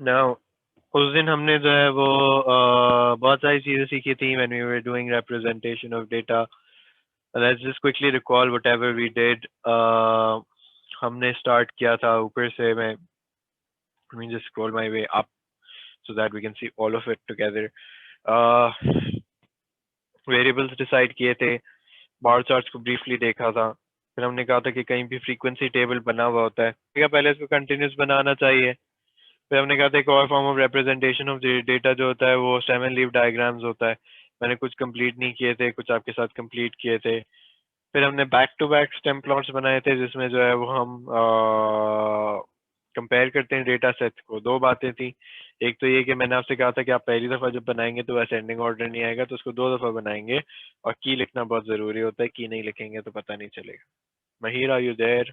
Now उस दिन हमने जो है वो बहुत सारी चीजें सीखी थी when we were doing representation of data. Let's just quickly recall whatever we did. हमने start किया था ऊपर से मैं let me just scroll my way up so that we can see all of it together. uh, Variables decide किए थे, बार charts को briefly देखा था, फिर हमने कहा था कि कहीं भी फ्रीक्वेंसी टेबल बना हुआ होता है, ठीक है, पहले इसको कंटिन्यूस बनाना चाहिए। फिर हमने कहा था एक और form of representation of data जो होता है वो 7 लीफ डायग्राम्स होता है। मैंने कुछ कंप्लीट नहीं किए थे, कुछ आपके साथ कंप्लीट किए थे। फिर हमने back to back stem plots बनाए थे जिसमें जो है वो हम कंपेयर करते हैं डेटा सेट्स को। दो बातें थी, एक तो ये कि मैंने आपसे कहा था कि आप पहली दफा जब बनाएंगे तो असेंडिंग ऑर्डर नहीं आएगा, तो उसको दो दफा बनाएंगे और की लिखना बहुत जरूरी होता है, की नहीं लिखेंगे तो पता नहीं चलेगा। Mahir, are you there?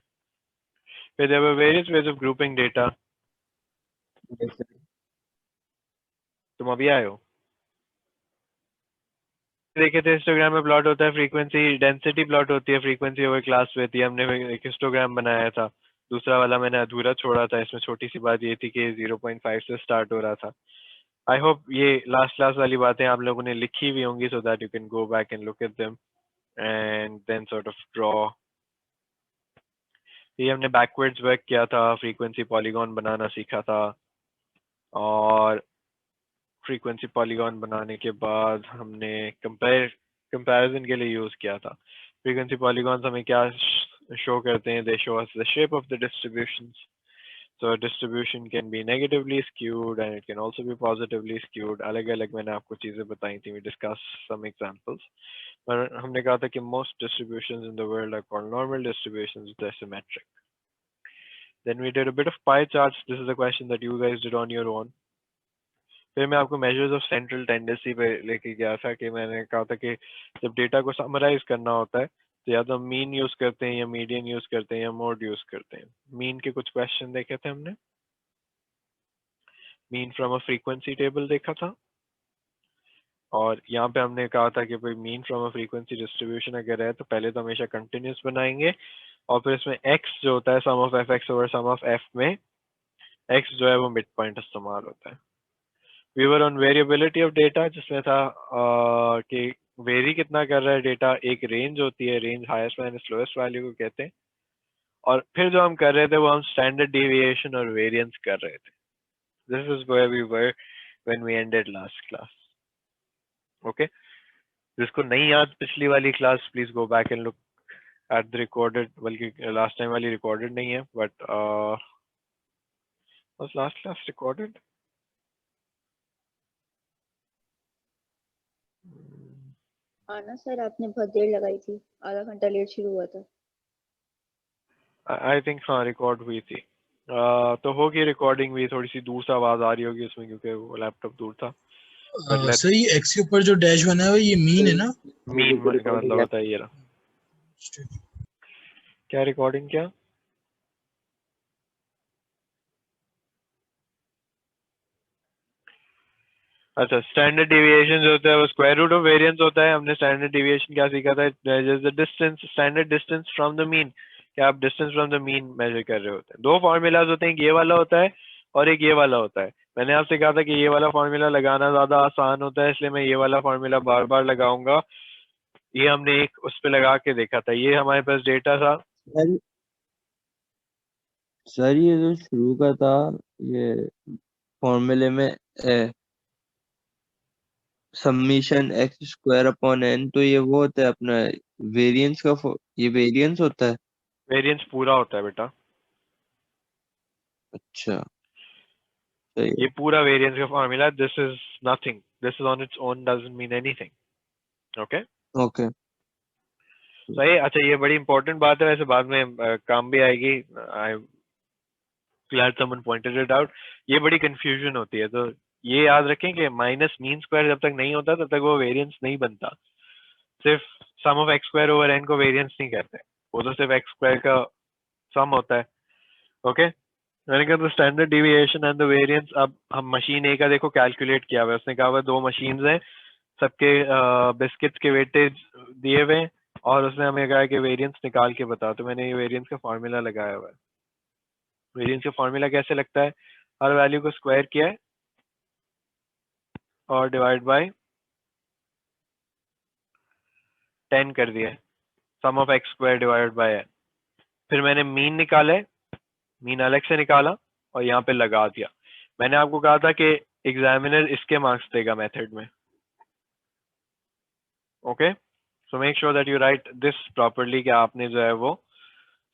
फिर there were various ways of grouping data. Yes, sir. तुम अभी आए हो? देखे थे हिस्टोग्राम में प्लॉट होता है फ्रीक्वेंसी डेंसिटी प्लॉट होती है फ्रीक्वेंसी ओवर क्लास विड्थ। हमने एक हिस्टोग्राम बनाया था, दूसरा वाला मैंने अधूरा छोड़ा था। इसमें छोटी सी बात ये थी कि 0.5 से स्टार्ट हो रहा था। आई होप ये लास्ट क्लास वाली बातें आप लोगों ने लिखी हुई होंगी so that you can go back and look at them and then sort of draw. ये हमने बैकवर्ड्स वर्क किया था, फ्रीक्वेंसी पॉलीगॉन बनाना सीखा था, और फ्रीक्वेंसी पॉलीगॉन बनाने के बाद हमने कंपैरिजन के लिए यूज किया था। फ्रीक्वेंसी पॉलीगॉन्स हमें क्या शो करते हैं? दे show us the shape of the distributions. So a distribution can be negatively skewed and it can also be positively skewed. अलग-अलग मैंने आपको चीजें बताई थी. We discussed some examples. पर हमने कहा था कि most distributions in the world are called normal distributions. They're symmetric. Then we did a bit of pie charts. This is a question that you guys did on your own. फिर मैं आपको measures of central tendency पे लेके गया था कि मैंने कहा था कि जब डेटा को समराइज करना होता है तो या तो मीन यूज करते हैं या मीडियन यूज करते हैं या मोड यूज करते हैं। मीन के कुछ क्वेश्चन देखे थे हमने, mean from a frequency table देखा था, और यहाँ पे हमने कहा था कि भाई mean from a frequency distribution अगर है तो पहले तो हमेशा कंटिन्यूस बनाएंगे, और फिर इसमें एक्स जो होता है sum of F X over sum of F में एक्स जो है वो मिड पॉइंट इस्तेमाल होता है। We were on variability of data जिसमें था कि वेरी कितना कर रहा है डेटा, एक रेंज होती है, range highest minus lowest value को कहते हैं, और फिर जो हम कर रहे थे वो हम स्टैंडर्ड डेविएशन और वेरिएंस कर रहे थे। This is where we were when we ended last class. Okay, जिसको नहीं याद पिछली वाली class, please go back and look at the recorded, बल्कि लास्ट टाइम वाली रिकॉर्डेड नहीं है but was last class recorded? हाँ ना सर, आपने बहुत देर लगाई थी, आधा घंटा लेट शुरू हुआ था। आई थिंक हाँ रिकॉर्ड हुई थी। तो होगी रिकॉर्डिंग भी, थोड़ी सी दूर से आवाज आ रही होगी उसमें क्योंकि वो लैपटॉप दूर था। बट लेट्स सर ये एक्स के ऊपर जो डैश बना है ये मीन है ना? मीन का मतलब होता है ये रहा। क्या रिकॉर्डिंग क्या? अच्छा, स्टैंडर्ड डेविएशन जो होता है वो स्क्वायर रूट ऑफ वेरिएंस होता है। हमने स्टैंडर्ड डेविएशन क्या सीखा था? The distance, standard distance from the mean. क्या आप distance from the mean measure कर रहे होते हैं? दो फॉर्मूलाज होते हैं, एक ये वाला होता है और एक ये वाला होता है। मैंने आपसे कहा था कि ये वाला फॉर्मूला लगाना ज्यादा आसान होता है, इसलिए मैं ये वाला फॉर्मूला बार बार लगाऊंगा। ये हमने एक उस पे लगा के देखा था, ये हमारे पास डेटा था। सर ये जो शुरू का था ये फॉर्मूले में summation X square upon N, तो ये वो होता है अपना वेरिएंस का ये वेरिएंस होता है। वेरिएंस पूरा होता है बेटा, अच्छा सही ये पूरा वेरिएंस का formula. This is nothing, this is on its own doesn't mean anything. Okay, okay सही। अच्छा, ये बड़ी इंपॉर्टेंट बात है, वैसे बाद में काम भी आएगी। I glad someone pointed it out. ये बड़ी कंफ्यूजन होती है, तो ये याद रखें कि माइनस मीन स्क्वायर जब तक नहीं होता तब तक वो वेरिएंस नहीं बनता। सिर्फ sum of X square over N को वेरिएंस नहीं कहते, वो तो सिर्फ एक्स स्क्वायर का सम होता है। ओके, मैंने कहा तो standard deviation and the variance. अब हम मशीन ए का देखो कैलकुलेट किया हुआ है, उसने कहा हुआ दो मशीन्स हैं, सबके बिस्किट्स के वेटेज दिए हुए हैं, और उसने हमें कहा कि वेरिएंस निकाल के बताओ। तो मैंने ये वेरिएंस का फॉर्मूला लगाया हुआ है। वेरिएंस का फॉर्मूला कैसे लगता है? हर वैल्यू को स्क्वायर किया है और डिवाइड बाय 10 कर दिया है, sum of X square divided by है। फिर मैंने मीन निकाला है, मीन अलग से निकाला और यहाँ पे लगा दिया। मैंने आपको कहा था कि एग्जामिनर इसके मार्क्स देगा मेथड में। Okay, so make sure that you right this properly, कि आपने जो है वो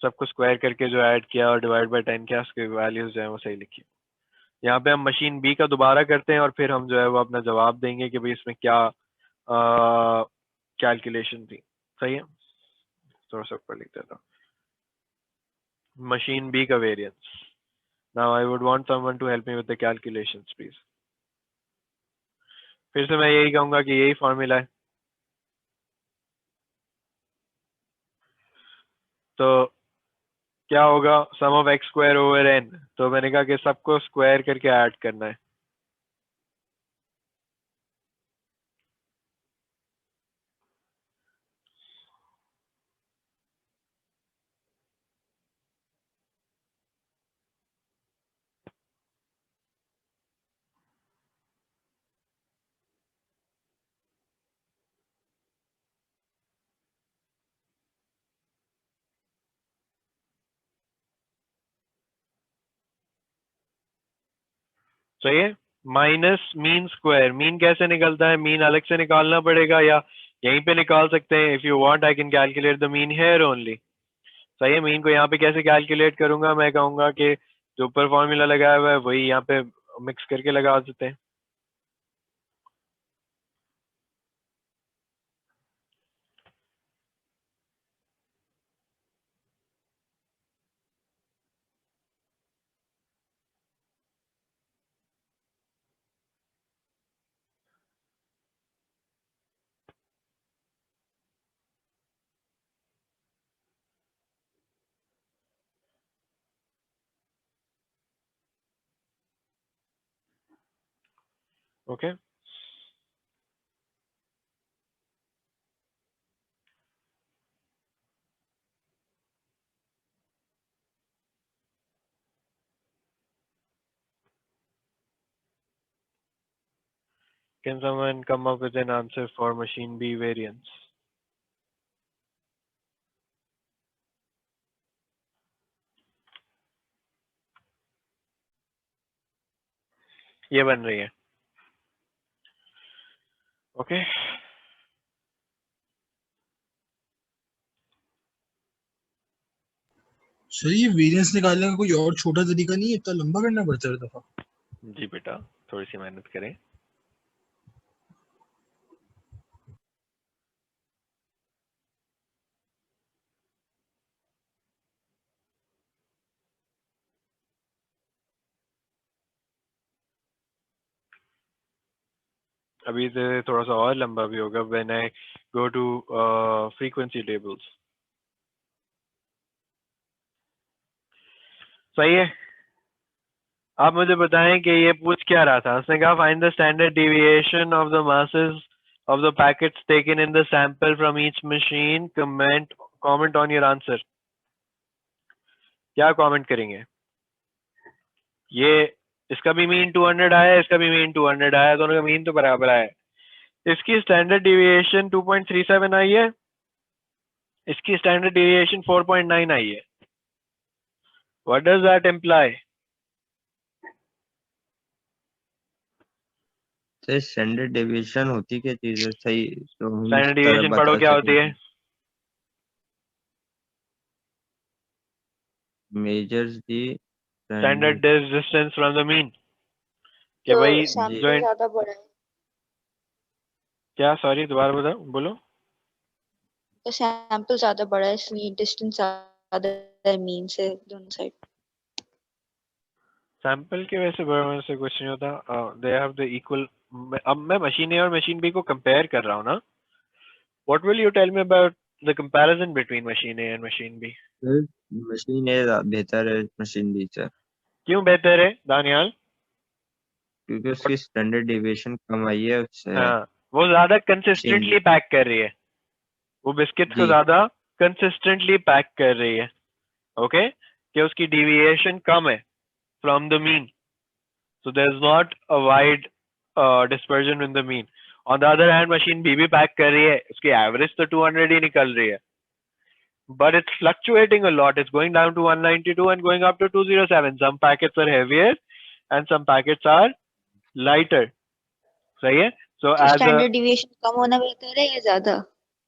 सबको स्क्वायर करके जो ऐड किया और डिवाइड बाय 10 किया, उसके वैल्यूज जो है वो सही लिखी। यहाँ पे हम मशीन बी का दोबारा करते हैं और फिर हम जो है वो अपना जवाब देंगे कि भाई इसमें क्या कैलकुलेशन थी। सही है, थोड़ा सा ऊपर लिख देता हूँ, मशीन बी का variance. Now I would want someone to help me with the calculations please. फिर से मैं यही कहूंगा कि यही फॉर्मूला है। तो क्या होगा, sum of X square over N, तो मैंने कहा कि सबको स्क्वायर करके ऐड करना है। सही है, माइनस मीन स्क्वायर। मीन कैसे निकलता है, मीन अलग से निकालना पड़ेगा या यहीं पे निकाल सकते हैं। If you want I can calculate the mean here only. सही है, मीन को यहाँ पे कैसे कैलकुलेट करूंगा, मैं कहूंगा कि जो ऊपर फॉर्मूला लगाया हुआ है वही यहाँ पे मिक्स करके लगा देते हैं। Okay, can someone come up with an answer for machine B variance. ये बन रही है। ओके, सर ये वेरिएंस निकालने का कोई और छोटा तरीका नहीं है, इतना लंबा करना पड़ता है हर दफा? जी बेटा, थोड़ी सी मेहनत करें। अभी से थोड़ा सा और लंबा भी होगा when I go to frequency tables. सही है, आप मुझे बताएं कि ये पूछ क्या रहा था। उसने कहा find the standard deviation of the masses of the packets taken in the sample from each machine, comment on your answer. क्या कमेंट करेंगे? ये इसका भी मीन 200 आया है, इसका भी मीन 200 आया है, दोनों का मीन तो बराबर आया है। इसकी स्टैंडर्ड डेविएशन 2.37 आई है, इसकी स्टैंडर्ड डेविएशन 4.9 आई है। What does that imply? तो स्टैंडर्ड डेविएशन होती क्या चीज है, सही तो हम इस स्टैंडर्ड तरह डेविएशन पढ़ो बता क्या होती है। सकें। Measures the standard standard. Distance from the mean, कि तो भाई सैंपल जो ज्यादा बड़ा है, क्या, सॉरी दोबारा बताओ, बोलो। तो सैंपल ज्यादा बड़ा है इसलिए डिस्टेंस ज्यादा है मीन से दोनों साइड। सैंपल के वैसे बराबर से कुछ नहीं होता, दे हैव द इक्वल। अब मैं मशीन ए और मशीन बी को कंपेयर कर रहा हूँ ना। What will you tell me about the comparison between machine A and machine B? Machine A बेहतर है मशीन बी से, क्यों बेहतर है दानियाल? क्योंकि उसकी स्टैंडर्ड डेविएशन कम आई है उससे। हाँ, वो ज्यादा मशीन कंसिस्टेंटली पैक कर रही है, वो बिस्किट्स को जी ज्यादा कंसिस्टेंटली पैक कर रही है। ओके, कि उसकी डिविएशन कम है from the mean. So there's not a wide dispersion in the mean. On the other hand, machine भी पैक कर रही है, उसकी एवरेज तो 200 ही निकल रही है, but it's fluctuating a lot. It's going down to 192 and going up to 207. Some packets are heavier and some packets are lighter. सही है? So as a standard deviation कम होना बेहतर है या ज्यादा?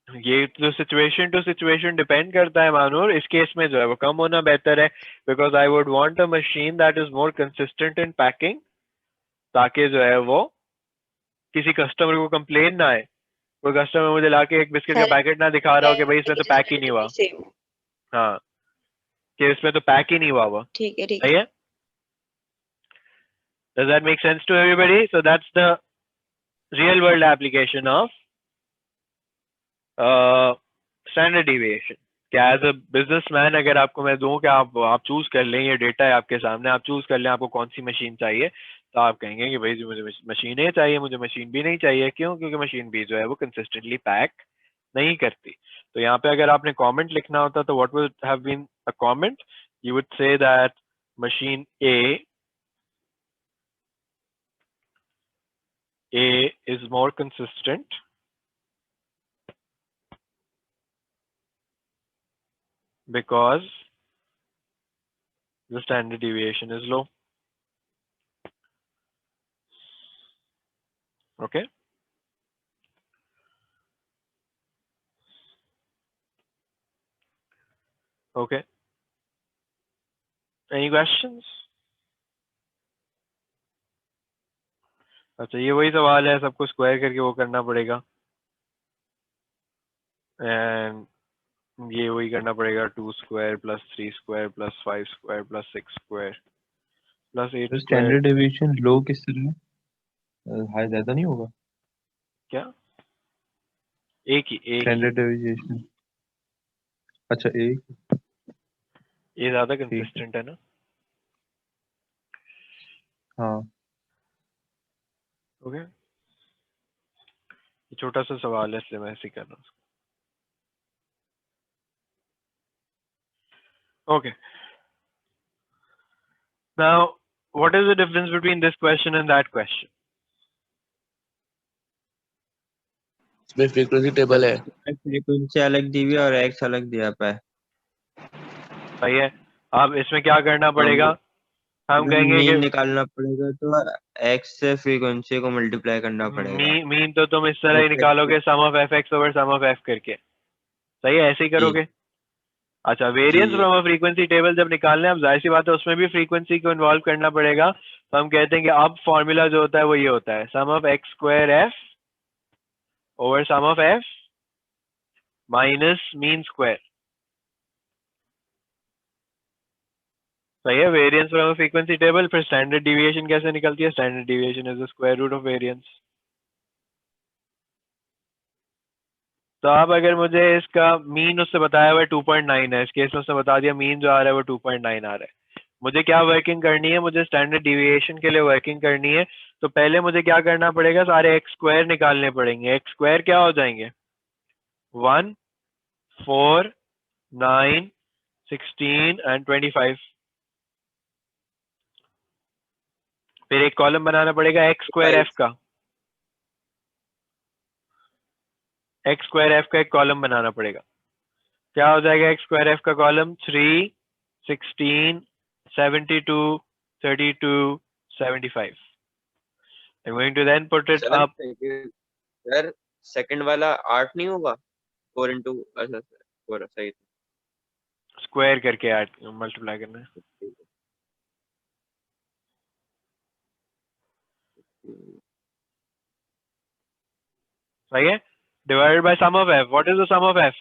ये तो सिचुएशन टू सिचुएशन डिपेंड करता है मानूर. इस केस में जो है वो कम होना बेहतर है, because I would want a machine that is more consistent in packing, ताकि जो है वो किसी कस्टमर को कंप्लेन ना आए. कोई कस्टमर मुझे लाके एक बिस्किट का पैकेट ना दिखा रहा हो कि भाई इसमें तो पैक ही नहीं हुआ. हाँ, कि इसमें तो पैक ही नहीं हुआ वो. ठीक है, ठीक सही है? Does that make sense to everybody? So that's the real world application of standard deviation. क्या एज अ बिजनेसमैन अगर आपको मैं दूं कि आप चूज कर लें, ये डेटा है आपके सामने, आप चूज कर लें आपको कौन सी मशीन चाहिए, तो आप कहेंगे कि भाई जी मुझे मशीन ए चाहिए, मुझे मशीन बी नहीं चाहिए. क्यों? क्योंकि मशीन बी जो है वो कंसिस्टेंटली पैक नहीं करती. तो यहाँ पे अगर आपने कमेंट लिखना होता तो what would have been a comment? You would say that machine A is more consistent because the standard deviation is low. Okay. Okay. Any questions? अच्छा, ये वही सवाल है, सबको स्क्वायर करके वो करना पड़ेगा, एंड ये वही करना पड़ेगा 2 square plus 3 square plus 5 square plus 6 square plus 8 square. Standard deviation low किस तरह है? हाई ज्यादा नहीं होगा क्या? एक ही स्टैंडर्ड डेविएशन? अच्छा, एक ये ज्यादा कंसिस्टेंट है ना. हाँ. ओके, ये छोटा सा सवाल है इसलिए मैं ऐसे कर रहा हूँ. Okay. Now, what is the difference between this question and that question? इसमें फ्रीक्वेंसी टेबल है, फ्रीक्वेंसी अलग दी हुई है और एक्स अलग दिया हुआ है. सही है. अब इसमें क्या करना पड़ेगा? हम कहेंगे मीन कि निकालना पड़ेगा तो एक्स से फ्रीक्वेंसी को मल्टीप्लाई करना पड़ेगा. मीन तो तुम इस तरह ही निकालोगे, sum of F X over sum of F करके. सही है, ऐसे ही करोगे. अच्छा, variance from a frequency table जब निकालने, अब जाहिर सी बात है उसमें भी फ्रीक्वेंसी को इन्वॉल्व करना पड़ेगा. तो हम कहते हैं कि अब फॉर्मूला जो होता है वो ये होता है, sum of X square F over sum of F minus mean square. सही है, variance from a frequency table. फिर स्टैंडर्ड डिविएशन कैसे निकलती है? Standard deviation is the square root of variance. तो अब अगर मुझे इसका मीन उससे बताया हुआ 2.9 है, इस केस में उसने बता दिया मीन जो आ रहा है वो 2.9 आ रहा है. मुझे क्या वर्किंग करनी है? मुझे स्टैंडर्ड डिविएशन के लिए वर्किंग करनी है. तो पहले मुझे क्या करना पड़ेगा? सारे एक्स स्क्वायर निकालने पड़ेंगे. एक्स स्क्वायर क्या हो जाएंगे? 1, 4, 9, 16 एंड 25. फिर एक कॉलम बनाना पड़ेगा एक्स स्क्वायर एफ का. एक्स स्क्वायर एफ का एक कॉलम बनाना पड़ेगा. क्या हो जाएगा एक्स स्क्वायर एफ का column? 3, 16, 72, 32, 75. I'm going to then put it up. Sir second वाला 8 नहीं होगा? 4 into 4 सही. स्क्वायर करके ऐड मल्टीप्लाई करना है. सही है. Divided by sum of F. What is the sum of F?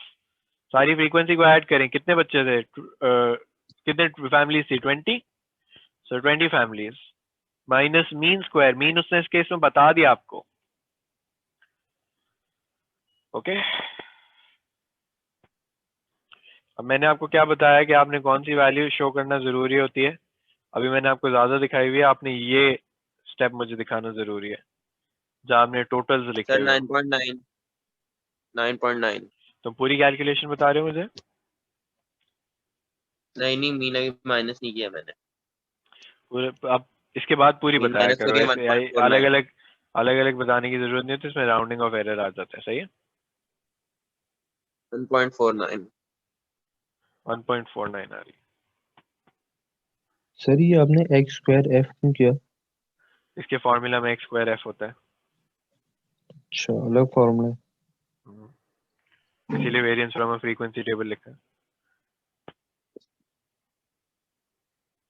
सारी फ्रीक्वेंसी को ऐड करें. कितने बच्चे थे? कितने फैमिलीज थी? 20. So 20 families minus mean square. Mean उसने इस केस में बता दिया आपको. ओके, अब मैंने आपको क्या बताया कि आपने कौन सी वैल्यू शो करना जरूरी होती है. अभी मैंने आपको ज्यादा दिखाई हुई है, आपने ये स्टेप मुझे दिखाना जरूरी है जहाँ आपने टोटल्स लिखे. सर 9.9 9.9. तो पूरी कैलकुलेशन बता रहे हो मुझे? नहीं मीन अभी माइनस नहीं किया मैंने. अब इसके बाद पूरी मीन बताया माइनस हो करो, गया ऐसे 1.49। अलग अलग बताने की जरूरत नहीं होती, इसमें राउंडिंग ऑफ एरर आ जाता है। सही है, 1.49। 1.49 आ रही। सर ये आपने एक्स स्क्वायर एफ क्यों किया? इसके फॉर्मूला में एक्स स्क्वायर एफ होता है। अच्छा, अलग फॉर्मूला है। इसीलिए variance from a frequency table लिखा है।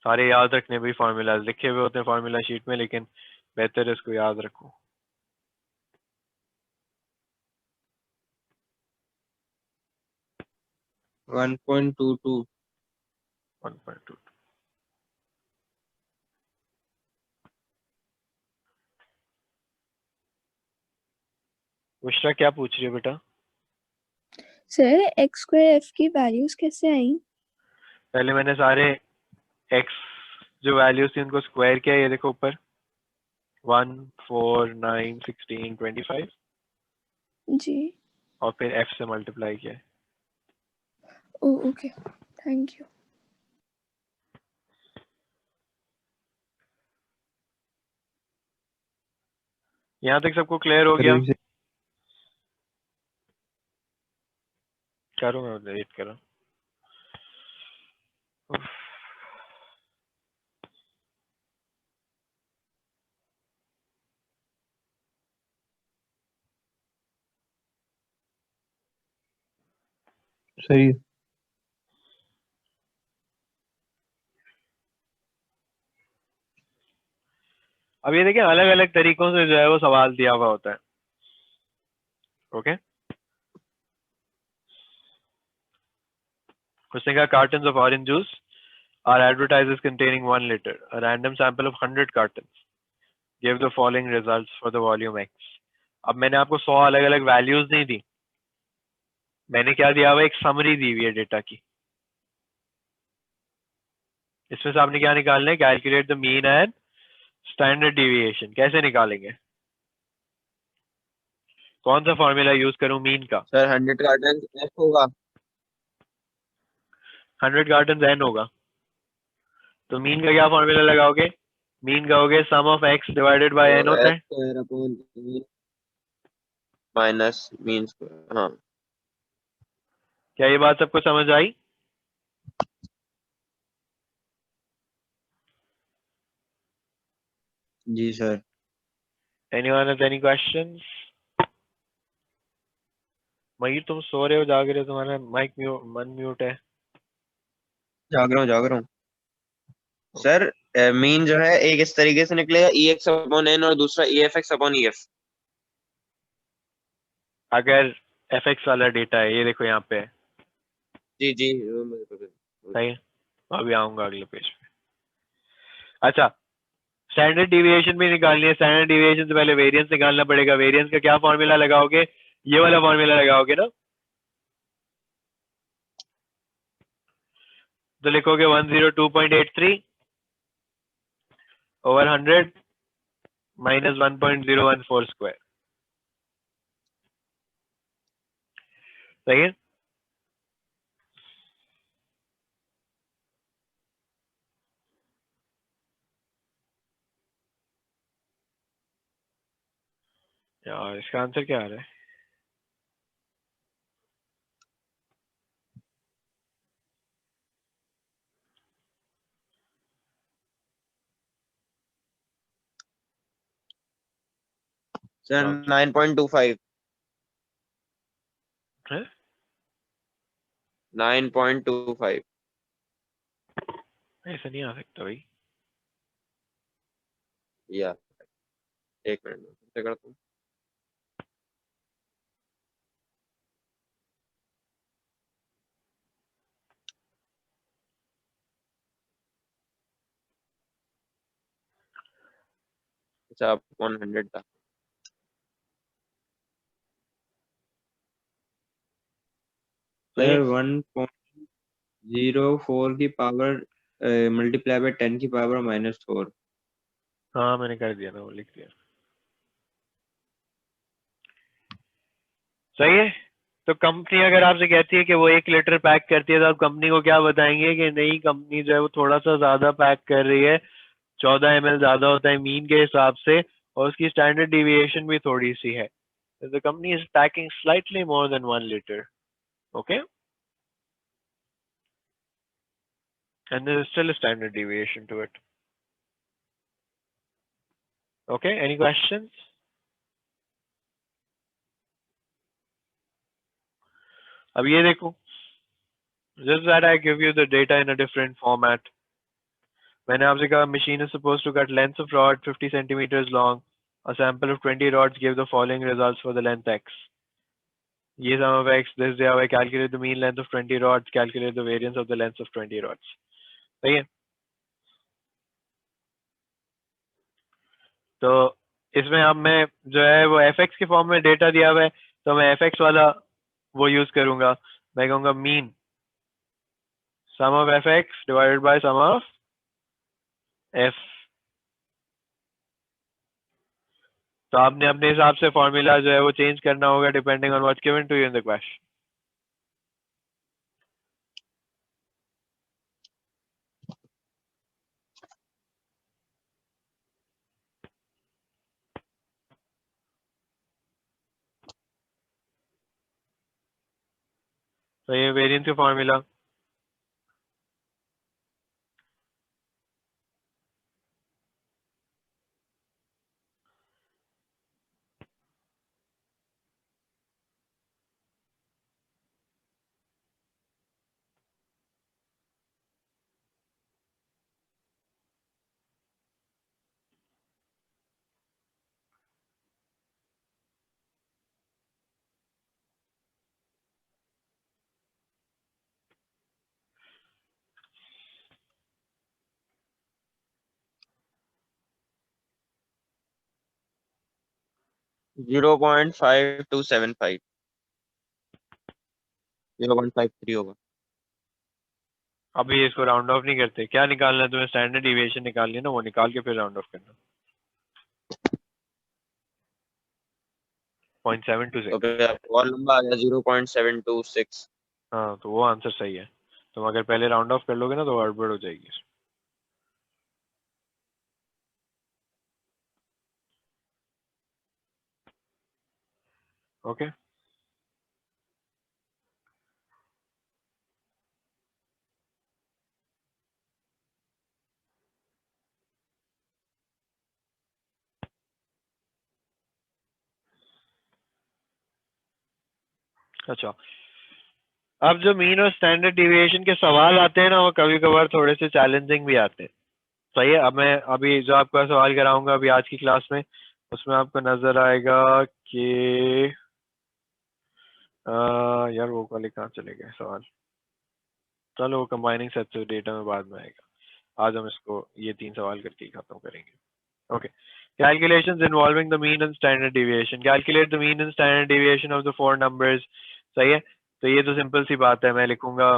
सारे याद रखने भी फॉर्मूला लिखे हुए होते हैं फॉर्मूला शीट में, लेकिन बेहतर है इसको याद रखो। One point two two 1.2। Bushra क्या पूछ रही है बेटा? सर एक्स स्क्वायर एफ की वैल्यूज कैसे आई? पहले मैंने सारे एक्स जो वैल्यूज थी उनको स्क्वायर किया, ये देखो ऊपर 1, 4, 9, 16, 25, जी। और फिर एफ से मल्टीप्लाई किया। Okay, thank you. यहाँ तक सबको क्लियर हो गया? करो, मैं वेट कर रहा हूँ। सही है। अब ये देखिए अलग अलग तरीकों से जो है वो सवाल दिया हुआ होता है। ओके, उसने कहा cartons of orange juice are advertise containing 1 liter. A random sample of 100 cartons give the following results for the volume x. अब मैंने आपको 100 अलग अलग वैल्यूज नहीं दी, मैंने क्या दिया हुआ, एक समरी दी हुई है डेटा की। इसमें से आपने क्या निकालना है, calculate the mean and standard deviation. कैसे निकालेंगे, कौन सा फॉर्मूला यूज करूं मीन का? सर 100 कार्टन एफ होगा। 100 कार्टन एन होगा, तो मीन का क्या फॉर्मूला लगाओगे? मीन का हो गया sum of X divided by N होता एक्स है। Square upon minus mean square. हाँ क्या ये बात सबको समझ आई? जी sir. Anyone has any questions? Mayur तुम सो रहे हो, जाग रहे हो? तुम्हारा माइक मन म्यूट है। जाग रहा हूँ। सर मीन जो है एक इस तरीके से निकलेगा ई एक्स अपॉन एन और दूसरा E F x upon E F. अगर एफ एक्स वाला डेटा है, ये देखो यहाँ पे है। जी जी सही है, अभी आऊंगा अगले पेज पे। अच्छा, स्टैंडर्ड डिविएशन भी निकालनी है। स्टैंडर्ड डिविएशन से पहले वेरिएंस निकालना पड़ेगा। वेरिएंस का क्या फॉर्मूला लगाओगे? ये वाला फॉर्मूला लगाओगे ना, तो लिखोगे 102.83 ओवर 100 माइनस 1.014 स्क्वायर। सही है, यार इसका आंसर क्या आ रहा है? सर 9.25। है? 9.25। ऐसा नहीं आ सकता भाई। या एक मिनट में फिर करता हूँ। अच्छा अपॉन 100 था। सर 1.04 की पावर मल्टीप्लाई बाय 10 की पावर -4। हाँ मैंने कर दिया ना, वो लिख दिया। सही है, तो कंपनी अगर आपसे कहती है कि वो 1 लीटर पैक करती है, तो आप कंपनी को क्या बताएंगे कि नहीं, कंपनी जो है वो थोड़ा सा ज्यादा पैक कर रही है, 14 ml ज्यादा होता है मीन के हिसाब से और उसकी स्टैंडर्ड डिविएशन भी थोड़ी सी है. The company is packing slightly more than 1 liter. Okay, and there is still a standard deviation to it. Okay, any questions? अब ये देखो, just that I give you the data in a different format. मैंने आपसे कहा machine is supposed to cut length of rod 50 centimeters long. A sample of 20 rods gave the following results for the length x. ये sum of x, this दिया हुआ है, calculate the mean length of 20 rods, calculate the variance of the length of 20 rods. सही है? तो इसमें अब मैं जो है वो fx के फॉर्म में डेटा दिया हुआ है, तो मैं fx वाला वो यूज करूंगा. मैं कहूंगा mean sum of fx divided by sum of f. तो आपने अपने हिसाब से फॉर्मूला जो है वो चेंज करना होगा depending on what's given to you in the question. तो ये वेरिएंस का फॉर्मूला. जीरो 0.5275 0.53 होगा. अभी इसको राउंड ऑफ नहीं करते. क्या निकालना है तुम्हें? स्टैंडर्ड डिविएशन निकालनी है ना, वो निकाल के फिर राउंड ऑफ करना. 0.726. तो फिर आपको और लंबा आ गया 0.726. हाँ, तो वो आंसर सही है. तुम अगर पहले राउंड ऑफ कर लोगे ना तो गड़बड़ हो जाएगी. ओके, अच्छा. अब जो मीन और स्टैंडर्ड डिविएशन के सवाल आते हैं ना, वो कभी कभार थोड़े से चैलेंजिंग भी आते हैं. सही है. अब मैं अभी जो आपका सवाल कराऊंगा अभी आज की क्लास में, उसमें आपको नजर आएगा कि यार वो वाले कहाँ चले गए सवाल. चलो वो कंबाइनिंग सेट्स ऑफ डेटा में बाद में आएगा. आज हम इसको ये 3 सवाल करके ही खत्म करेंगे. Okay. Calculations involving the mean and standard deviation. Calculate the mean and standard deviation of the 4 numbers. सही है. तो ये तो सिंपल सी बात है. मैं लिखूंगा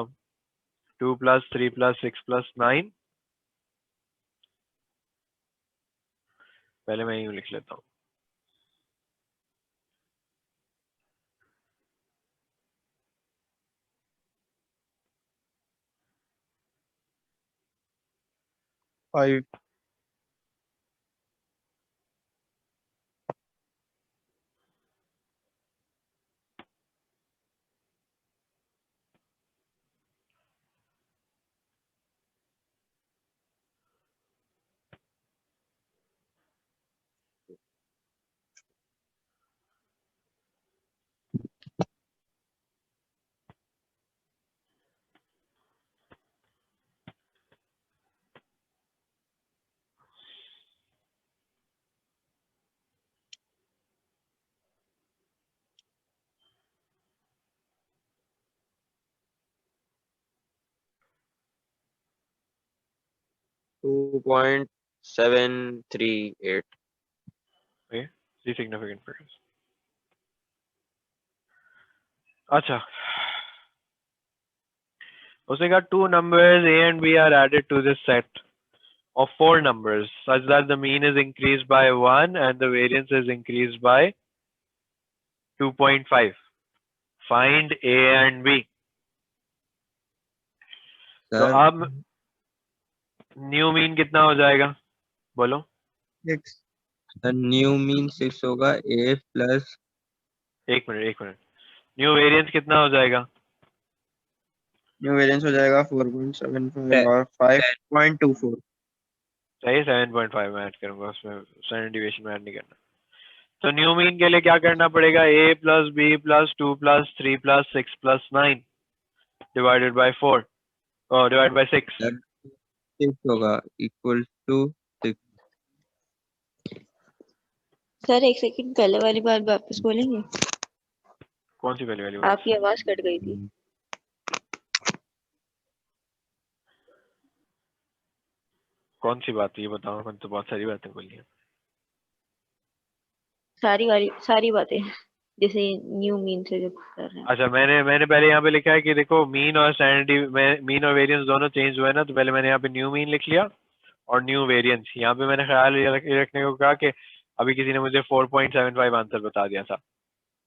2 + 3 + 6 + 9. पहले मैं यूं लिख लेता हूँ. Five 2.738. Okay. See significant figures. अच्छा. उसने कहा 2 numbers A and B are added to this set of 4 numbers such that the mean is increased by 1 and the variance is increased by 2.5. Find A and B. तो sir अब new mean कितना हो जाएगा? बोलो। 6 new mean 6 होगा a plus एक minute new variance कितना हो जाएगा? न्यू वेरिएंस हो जाएगा 4.75 और 5.24। सही, 7.5 में ऐड करूंगा, उसमें स्टैंडर्ड डिविएशन में ऐड नहीं करना। तो न्यू मीन के लिए क्या करना पड़ेगा? a plus B plus 2 plus 3 plus 6 plus 9 divided by 4 और डिवाइड बाय 6। 6 होगा इक्वल टू 6। सर एक सेकंड पहले वाली बात वापस बोलेंगे? कौन सी पहली वाली बात? आपकी आवाज कट गई थी। कौन सी बात? ये बताओ, मैंने तो बहुत सारी बातें बोली हैं। सारी बातें जैसे न्यू मीन से जो कर रहे हैं। अच्छा, मैंने पहले यहाँ पे लिखा है कि देखो मीन और स्टैंडर्ड मीन और वेरिएंस दोनों चेंज हुए ना, तो पहले मैंने यहाँ पे न्यू मीन लिख लिया और न्यू वेरिएंस। यहाँ पे मैंने ख्याल ये रखने को कहा कि अभी किसी ने मुझे 4.75 आंसर बता दिया था,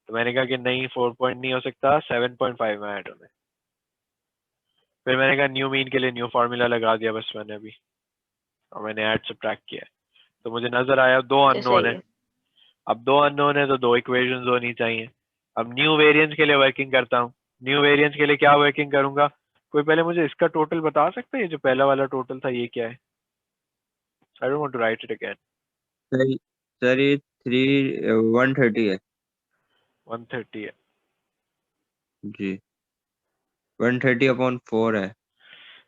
तो मैंने कहा कि नहीं 4 पॉइंट नहीं हो सकता, 7.5 में ऐड होने। फिर मैंने कहा न्यू मीन के लिए न्यू फार्मूला लगा दिया बस मैंने अभी, और मैंने ऐड सब्ट्रैक्ट किया है। तो मुझे नजर आया 2 तो अननोन सही है। है। अब 2 अननोन है तो 2 इक्वेशंस होनी चाहिए। अब न्यू वेरिएंस के लिए वर्किंग करता हूँ। न्यू वेरिएंस के लिए क्या वर्किंग करूंगा? कोई पहले मुझे इसका टोटल बता सकता है? ये जो पहला वाला टोटल था ये क्या है? I don't want to write it again. Sir ये 130 है 130 है। जी। 130/4 है।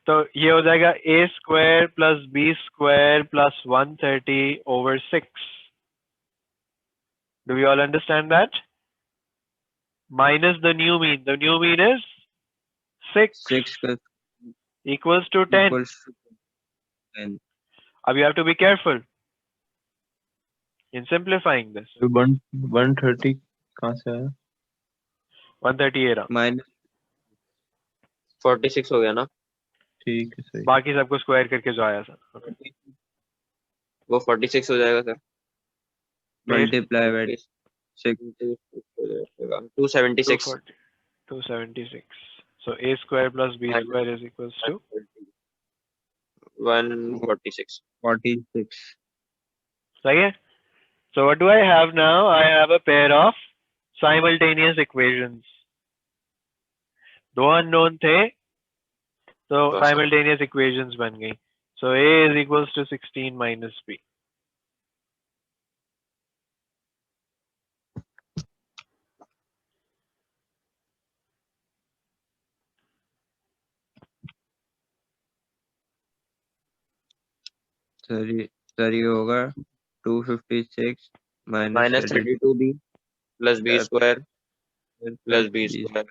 तो ये हो जाएगा a square plus b square plus 130 over 6. Do we all understand that? Minus the new mean. The new mean is 6 6 का equals to 10. Equals to 10। Now you have to be careful in simplifying this. 130 कहाँ से आया? 130 ये रहा, minus 46 हो गया ना? ठीक है, सही। बाकी सबको स्क्वायर करके जो आया सर। Okay. वो 46 हो जाएगा sir. Multiply by 6 276 240, 276. So a square plus b square is equals to 146। 46। सही है? So what do I have now? I have a pair of simultaneous equations. 2 unknown थे तो simultaneous equations बन गई. So a is equals to 16 minus b. Sir ये होगा 256 minus 32b plus B square plus B square.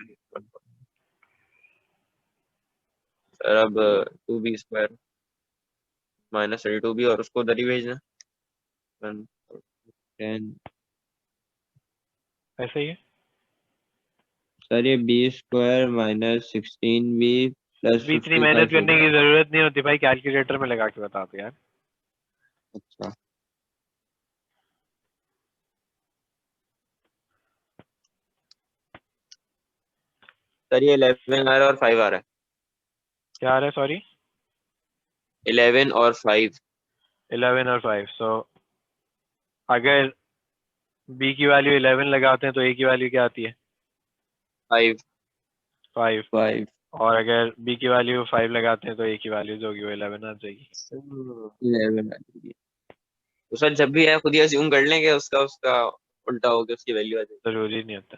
Sir अब 2b square minus 32b और उसको उधर ही भेजना। 10। ऐसा ही है? सर ये b square minus 16b plus भी इतनी मेहनत 55 करने होगा। की जरूरत नहीं होती भाई, कैलकुलेटर में लगा के बता दो यार। अच्छा सर ये 11 आ रहा है और 5 आ रहा है। क्या आ रहा है? सॉरी, 11 और 5। 11 और 5। So अगर b की वैल्यू 11 लगाते हैं तो a की वैल्यू क्या आती है? 5 5। और अगर b की वैल्यू 5 लगाते हैं तो a की वैल्यू जो होगी वो 11 आ जाएगी। 11 आ जाएगी। तो सर जब भी है खुद ही अज्यूम कर लेंगे उसका उल्टा हो गया, उसकी वैल्यू आ जाएगी। जरूरी नहीं होता,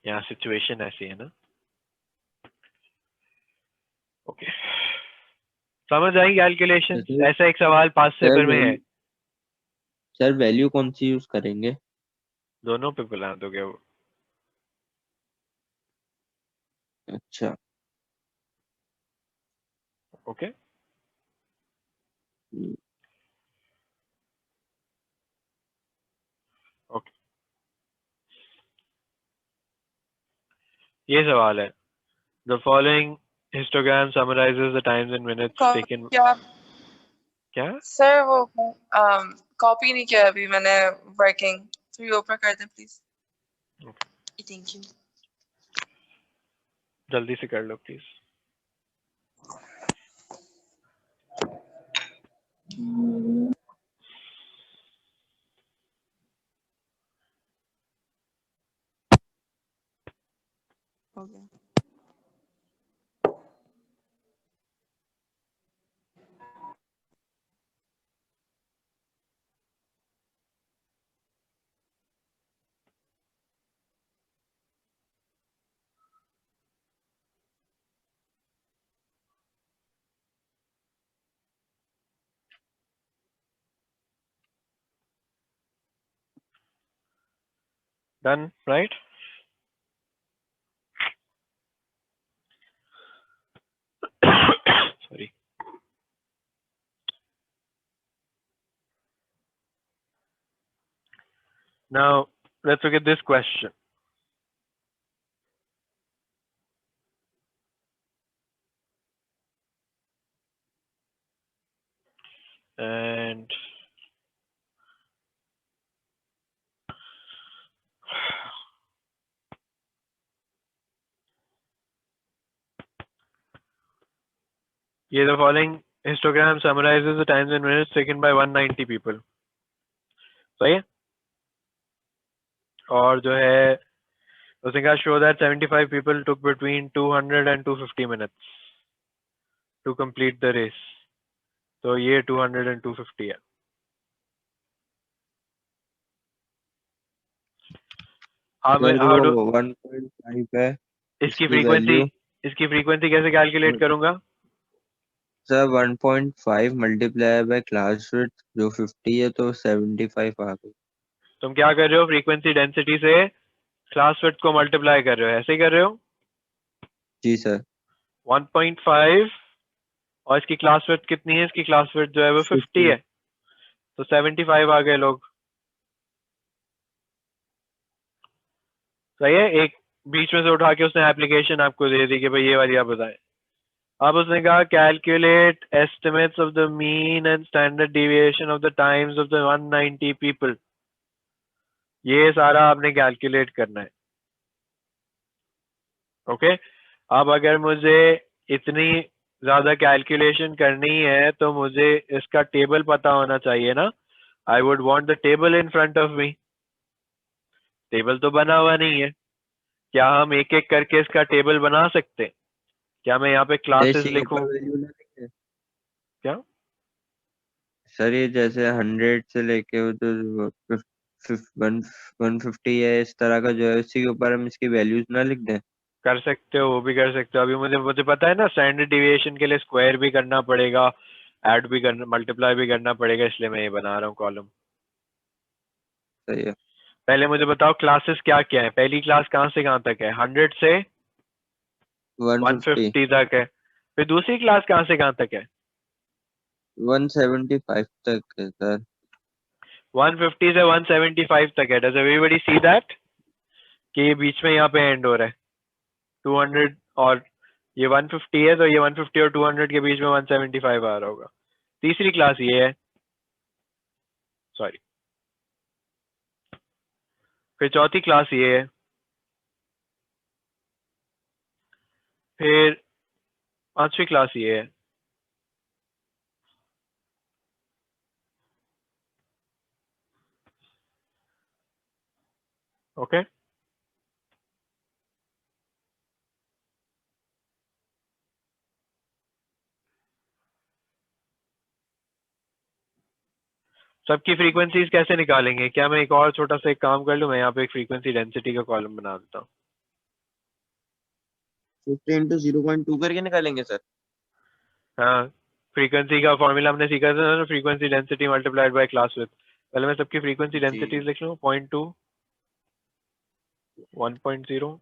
यहाँ सिचुएशन ऐसी है ना। ओके, समझ आई कैलकुलेशन? ऐसा एक सवाल 5 से पर में है। सर वैल्यू कौन सी यूज करेंगे? दोनों पे बुला दोगे वो? अच्छा ओके, ओके। ये सवाल है, the following histogram summarises the times in minutes taken. क्या सर वो कॉपी नहीं किया अभी मैंने वर्किंग, तो ये ऊपर कर दें प्लीज। Thank you. जल्दी से कर लो प्लीज। हो गया। Done, right? Sorry. Now, let's look at this question. And yeah, the following histogram summarizes the times and minutes taken by 190 people. सही है? और जो है उसने कहा show that 75 people took between 200 and 250 minutes to complete the race. तो ये 200 and 250 है. How सर how do वो 1.5 है, इसकी इसकी frequency वैल्यू कैसे कैलकुलेट करूंगा? Sir 1.5 multiply by class width जो 50 है तो 75 आ गई। तुम क्या कर रहे हो? फ्रीक्वेंसी डेंसिटी से क्लास विड्थ को मल्टीप्लाई कर रहे हो, ऐसे ही कर रहे हो? जी सर। 1.5 और इसकी क्लास विड्थ कितनी है? इसकी क्लास विड्थ जो है वो 50 है, तो 75 आ गए लोग। सही है? एक बीच में से उठा के उसने एप्लीकेशन आपको दे दी कि भाई ये वाली आप बताएं। अब उसने कहा calculate estimates of the mean and standard deviation of the times of the 190 people. ये सारा आपने कैलकुलेट करना है। ओके, अब अगर मुझे इतनी ज्यादा कैलकुलेशन करनी है तो मुझे इसका टेबल पता होना चाहिए ना। आई would want the table in front of me. Table तो बना हुआ नहीं है। क्या हम एक एक करके इसका टेबल बना सकते हैं? क्या मैं यहाँ पे क्लासेस इसके लिखूं? ऊपर वैल्यू ना लिखे क्या सर, ये जैसे 100 से लेके वो जो 150 है इस तरह का जो है उसी के ऊपर हम इसकी वैल्यूज ना लिख दें? कर सकते हो? वो भी कर सकते हो। अभी मुझे पता है ना स्टैंडर्ड डिविएशन के लिए स्क्वायर भी करना पड़ेगा, ऐड भी करना, मल्टीप्लाई भी करना पड़ेगा, इसलिए मैं ये बना रहा हूँ कॉलम। सही है। पहले मुझे बताओ क्लासेस क्या क्या है। पहली क्लास कहाँ से कहाँ तक है? 100 से 150 150 तक है। फिर दूसरी क्लास कहाँ से कहाँ तक है? 175 तक है सर। 150 से 175 तक है। डज एवरीबॉडी सी दैट कि ये बीच में यहाँ पे एंड हो रहा है 200 और ये 150 है, तो ये 150 और 200 के बीच में 175 आ रहा होगा। तीसरी क्लास ये है, सॉरी। फिर चौथी क्लास ये है। फिर पांचवी क्लास ये है। ओके, सबकी फ्रीक्वेंसीज कैसे निकालेंगे? क्या मैं एक और छोटा सा एक काम कर लूं? मैं यहाँ पे एक फ्रीक्वेंसी डेंसिटी का कॉलम बना देता हूँ। 50 into 0.2 करके निकालेंगे सर। हाँ, फ्रीक्वेंसी का फॉर्मूला हमने सीखा था ना, frequency density multiplied by class width. पहले मैं सबकी फ्रीक्वेंसी डेंसिटीज लिख लूँ। 0.2, 1.0,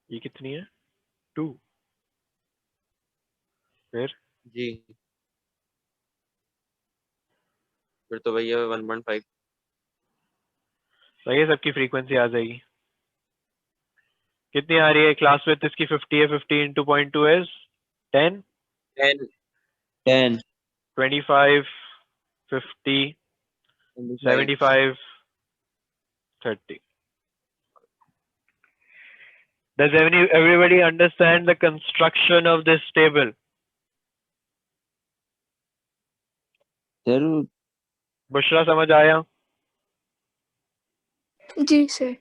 ये कितनी है? 2। फिर जी, फिर तो भैया 1.5। सही है, सबकी फ्रीक्वेंसी आ जाएगी। कितनी आ रही है? क्लास विड्थ इसकी 50 है। 50 into 0.2 is 10, 10 25, 50, 75, 30. Does everybody understand the construction of this table? Sir Bushra समझ आया? जी सर।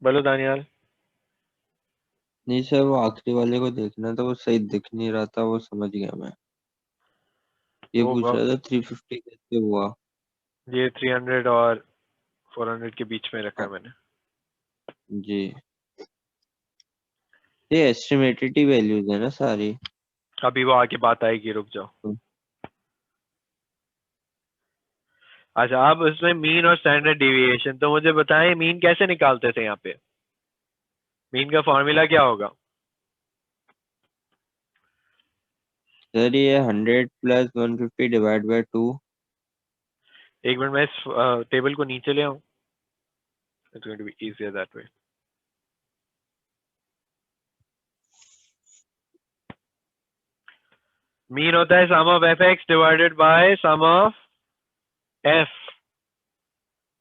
बोलो दानियाल। नहीं सर, वो आखिरी वाले को देखना था, वो सही दिख नहीं रहा था, वो समझ गया मैं। ये वो पूछ रहा था 350 कैसे हुआ। ये 300 और 400 के बीच में रखा है मैंने। जी, ये एस्टिमेटेड ही वैल्यूज है ना सारी। अभी वो आगे बात आएगी, रुक जाओ। अच्छा, अब इसमें मीन और स्टैंडर्ड डिविएशन, तो मुझे बताएं मीन कैसे निकालते थे? यहाँ पे मीन का फॉर्मूला क्या होगा? सर ये 100 प्लस 150 डिवाइड बाय 2। एक मिनट, मैं इस टेबल को नीचे ले आऊं। It's going to be easier that way. Mean होता है sum of F X divided by sum of F.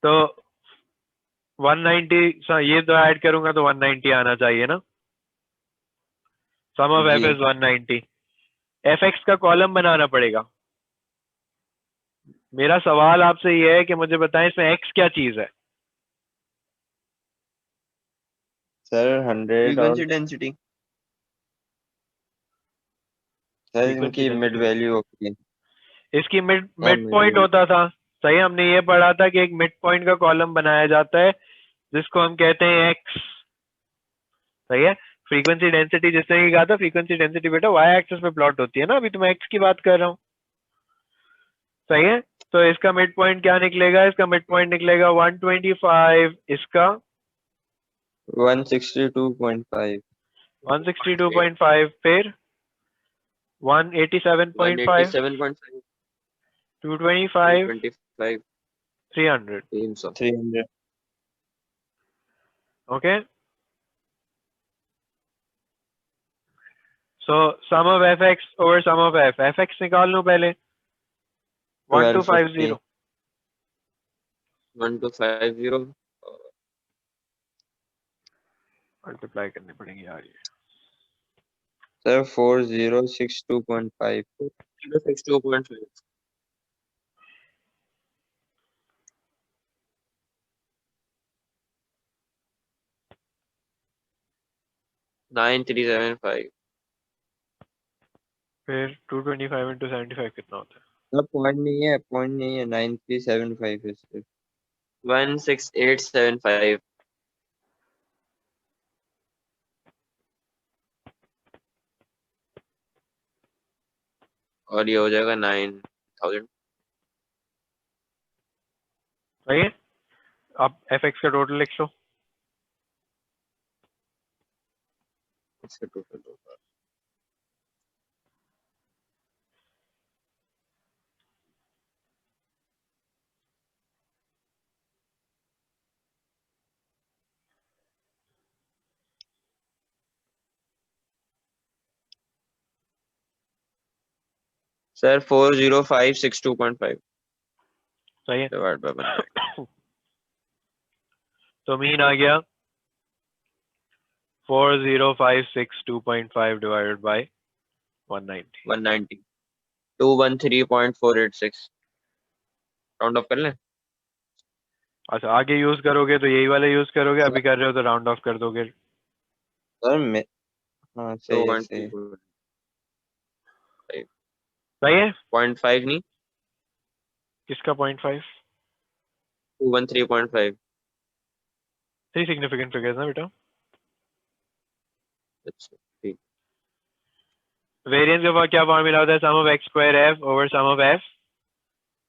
तो 190, ये तो ऐड करूंगा तो 190 आना चाहिए ना। Sum of F G is 190। F X का कॉलम बनाना पड़ेगा। मेरा सवाल आपसे ये है कि मुझे बताएं इसमें एक्स क्या चीज है? सर 100 और फ्रीक्वेंसी डेंसिटी। सर फ्रीक्वेंसी इनकी मिड डेंसिटी, वैल्यू होती है। इसकी mid sir mid mid point value. होता था। सही, हमने ये पढ़ा था कि एक मिड पॉइंट का कॉलम बनाया जाता है जिसको हम कहते हैं एक्स। सही है। फ्रीक्वेंसी डेंसिटी जिसने ही कहा था, फ्रीक्वेंसी डेंसिटी बेटा वाई एक्सिस पे प्लॉट होती है ना, अभी तो मैं एक्स की बात कर रहा हूँ। सही है। तो इसका मिड पॉइंट क्या निकलेगा? इसका मिड पॉइंट निकलेगा 125, इसका 162.5। 162.5, फिर 187.5, 187.5, 225, 225, 300। 300। Okay, so sum of F X over sum of F X निकाल लूं पहले। 1250 1250 मल्टीप्लाई करनी पड़ेगी यार ये। सर 4062.5। 062.5, 9375, फिर 225 इंटू 75 कितना होता है? सर पॉइंट नहीं है, पॉइंट नहीं है, 9375 है सर। 16875, और ये हो जाएगा 9000। सही है। अब एफ एक्स का टोटल लिख लो। इसका टोटल होगा सर 40562.5 सही है। Divide by 190। तो मीन आ गया 40562.5 डिवाइडेड बाय 190। 190, 213.486। राउंड ऑफ कर लें? अच्छा, आगे यूज करोगे तो यही वाला यूज करोगे, अभी कर रहे हो तो राउंड ऑफ कर दोगे। सर मैं हाँ सही है, सही है। 213.5, सही है। 0.5 नहीं, किसका 0.5? 213.5। 3 सिग्निफिकेंट फिगर्स ना बेटा। अच्छा ठीक। वेरिएंस का क्या फॉर्मूला होता है? Sum of X square F over sum of F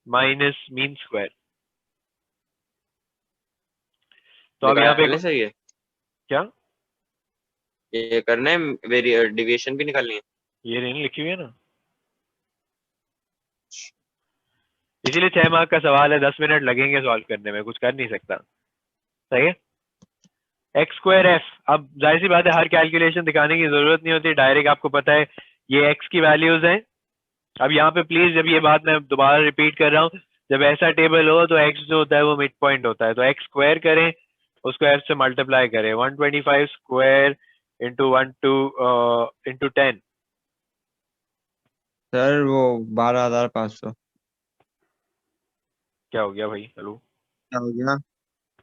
minus mean square. तो अब यहाँ पे निकालने सही है, क्या ये करना है, डेविएशन भी निकालनी है। ये नहीं लिखी हुई है ना, इसीलिए 6 मार्क का सवाल है, 10 मिनट लगेंगे सॉल्व करने में, कुछ कर नहीं सकता। सही है। एक्स स्क्वायर एफ, अब जाहिर सी बात है हर कैलकुलेशन दिखाने की जरूरत नहीं होती, डायरेक्ट आपको पता है ये एक्स की वैल्यूज हैं। अब यहाँ पे प्लीज, जब ये बात मैं दोबारा रिपीट कर रहा हूँ, जब ऐसा टेबल हो तो एक्स जो होता है वो मिड पॉइंट होता है, तो एक्स स्क्वायर करें, उसको एफ से मल्टीप्लाई करें। 125 स्क्वायर इंटू 10। सर वो 12,500। क्या हो गया भाई? हेलो, क्या हो गया?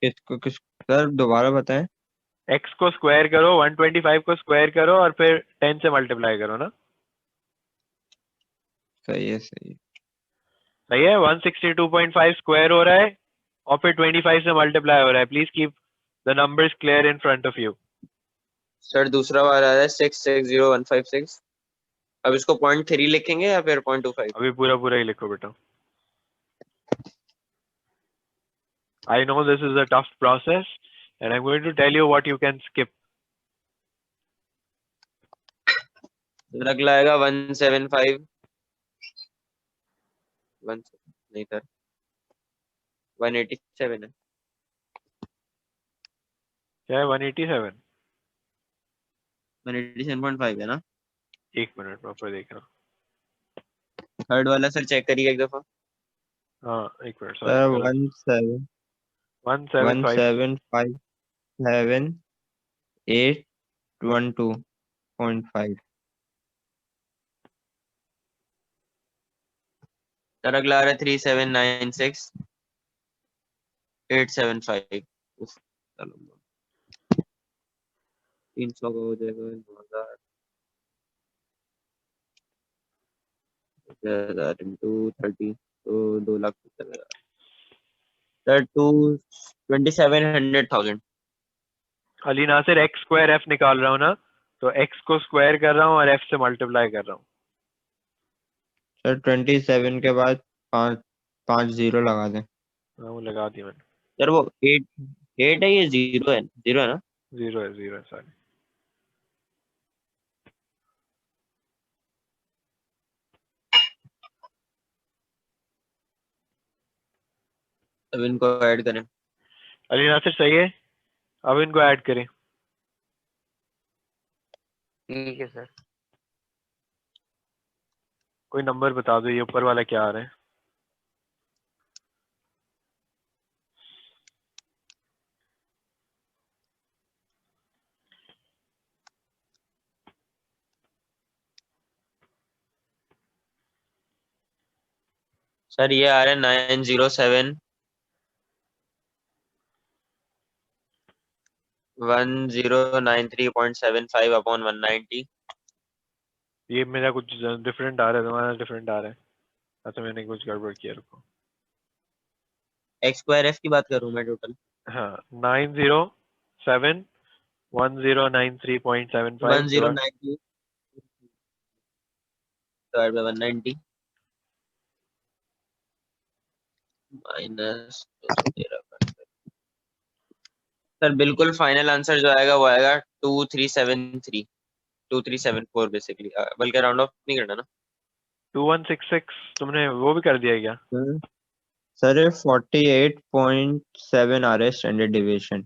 किस सर दोबारा बताएं। x को स्क्वायर करो, 125 को स्क्वायर करो और फिर 10 से मल्टीप्लाई करो ना। सही है सही है। सही है। 162.5 स्क्वायर हो रहा है और फिर 25 से मल्टीप्लाई हो रहा है। Please keep the numbers clear in front of you. Sir दूसरा वाला आ रहा है 660156। अब इसको 0.3 लिखेंगे या फिर 0.25? अभी पूरा पूरा ही लिखो बेटा। I know this is a tough process and I'm going to tell you what you can skip. अगला आएगा 175 नहीं सर 187 है। क्या है 187? 187.5 है ना? एक मिनट प्रॉपर देखना। थर्ड वाला सर चेक करिए एक दफा। हाँ एक मिनट सर सॉरी। 17557 812.5। सर अगला आ रहा है 3796 875। चलो 300 का हो जाएगा 2000 इंटू 30 तो 2,70,000 sir 2700,000। Ali Nasir x square f निकाल रहा हूँ ना, तो x को स्क्वायर कर रहा हूँ और f से मल्टीप्लाई कर रहा हूँ। सर 27 के बाद 5 0 लगा दें। हाँ वो लगा दी मैंने। सर वो 8 है, ये 0 है ना? जीरो है सॉरी। अब इनको ऐड करें। अली नासिर सही है, अब इनको ऐड करें। ठीक है सर। कोई नंबर बता दो, ये ऊपर वाला क्या आ रहा है? सर ये आ रहा है 907 1093.75 अपॉन 190। ये मेरा कुछ डिफरेंट आ रहा है, तुम्हारा डिफरेंट आ रहा है। अच्छा मैंने कुछ गड़बड़ किया, रुको। एक्स स्क्वायर एफ की बात करूं मैं टोटल। हाँ 907 1093.75 1090 डिवाइड बाय 190 माइनस 213। सर बिल्कुल फाइनल आंसर जो आएगा वो आएगा 2373 2374 बेसिकली, बल्कि राउंड ऑफ नहीं करना ना। 2166 तुमने वो भी कर दिया क्या? सर 48.7 आ रहा है स्टैंडर्ड डिविएशन।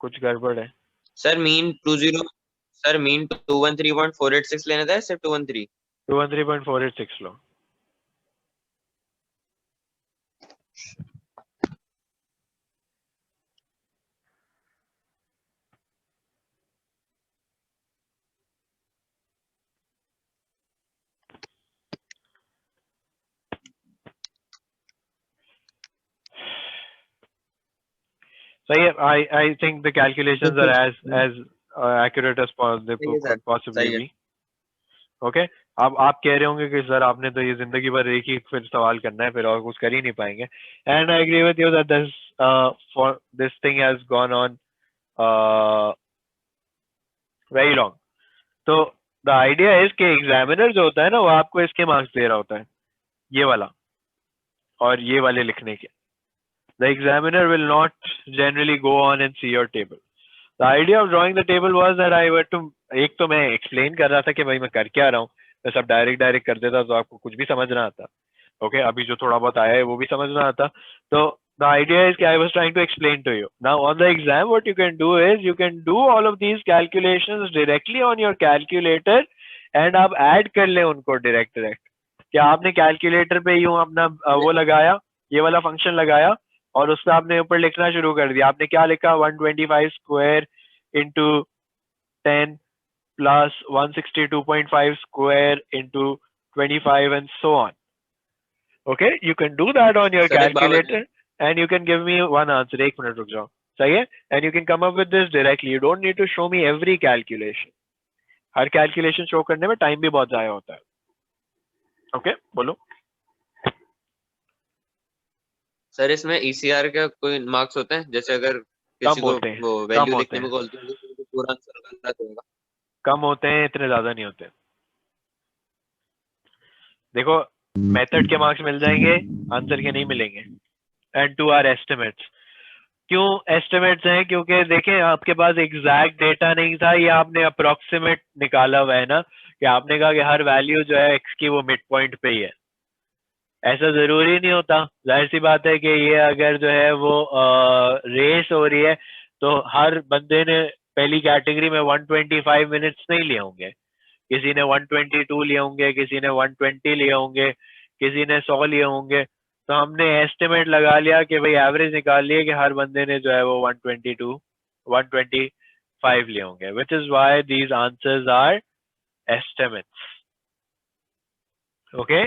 कुछ गड़बड़ है। सर मीन 213.486 लेना था, सिर्फ 213। 213.486 लो। सही है। I think the calculations are as accurate as they सही है सर, could possibly सही है। be. ओके अब आप कह रहे होंगे कि सर आपने तो ये जिंदगी भर एक ही फिर सवाल करना है, फिर और कुछ कर ही नहीं पाएंगे। And I agree with you that this thing has gone on very long. तो द आइडिया इज कि एग्जामिनर जो होता है ना, वो आपको इसके मार्क्स दे रहा होता है, ये वाला और ये वाले लिखने के। The examiner will not generally go on and see your table. The idea of drawing the table was that I were to, एक तो मैं एक्सप्लेन कर रहा था कि भाई मैं कर क्या रहा हूँ। मैं सब डायरेक्ट कर देता तो आपको कुछ भी समझ ना आता। ओके अभी जो थोड़ा बहुत आया है वो भी समझ ना आता। तो the idea is कि I was trying to explain to you. Now on the exam what you can do is you can do all of these calculations directly on your calculator and आप add कर ले उनको direct. क्या आपने calculator पे यूं अपना वो लगाया, ये वाला फंक्शन लगाया और उससे आपने ऊपर लिखना शुरू कर दिया। आपने क्या लिखा? 125 square into 10 plus 162.5 square into 25 and so on. Okay, you can do that on your Sir, एक बात calculator and you can give me one answer. एक मिनट रुक जाओ, सही है? And you can come up with this directly. You don't need to show me every calculation. Her calculation show करने में time भी बहुत ज़्यादा होता है. Okay, बोलो. सर इसमें ECR का कोई मार्क्स होते हैं? जैसे अगर किसी को होते हैं, वो कम वैल्यू होते लिखने में बोलते हैं तो पूरा आंसर गलत होगा. कम होते हैं, इतने ज़्यादा नहीं होते. देखो, मेथड के मार्क्स मिल जाएंगे, आंसर के नहीं मिलेंगे. And two are estimates. क्यों एस्टिमेट्स हैं? क्योंकि देखें आपके पास एग्जैक्ट डेटा नहीं था, ये आपने अप्रोक्सीमेट निकाला हुआ है ना, कि आपने कहा कि हर वैल्यू जो है एक्स की वो मिड पॉइंट पे ही है. ऐसा जरूरी नहीं होता. जाहिर सी बात है कि ये अगर जो है वो रेस हो रही है तो हर बंदे ने पहली कैटेगरी में 125 मिनट्स नहीं लिए होंगे. किसी ने 122 लिए होंगे, किसी ने 120 लिए होंगे, किसी ने 100 लिए होंगे. तो हमने एस्टिमेट लगा लिया कि भाई एवरेज निकाल लिया कि हर बंदे ने जो है वो 122 125 लिए होंगे. Which is why these answers are estimates. Okay,